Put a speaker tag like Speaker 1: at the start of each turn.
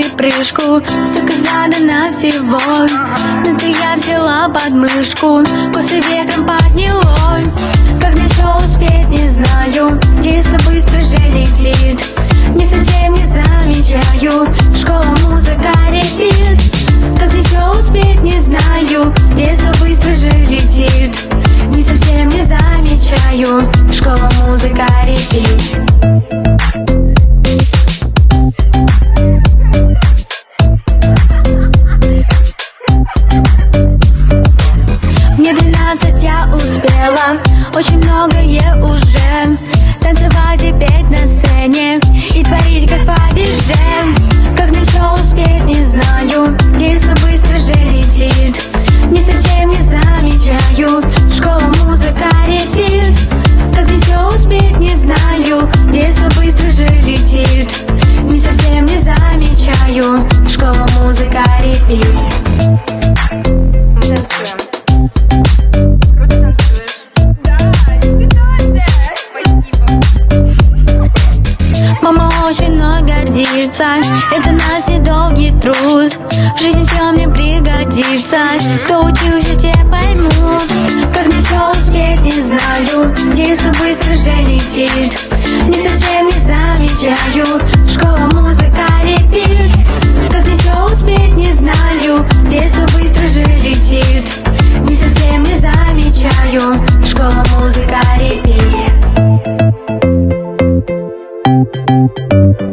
Speaker 1: припрыжку. Столько задано всего, но ты я взяла подмышку. Косы ветром подняло, как на что успеть не знаю. Детство быстро же летит, не совсем не замечаю. Школа, музыка, репит, как на что успеть не знаю. Детство быстро же летит, не совсем не замечаю. Школа, музыка, репит. Мне 12, я успела очень многое уже. Танцевать и петь на сцене и творить как побеже. Как на что успеть не знаю, детство быстро же летит, не совсем не замечаю. Школа, музыка, репит, как на что успеть не знаю. Детство быстро же летит, не совсем не замечаю. Школа, музыка, репит. Мама очень мной гордится, это наш недолгий труд. В жизни все мне пригодится, кто учился, те поймут. Как на что успеть не знаю, детство быстро же летит, не совсем не замечаю.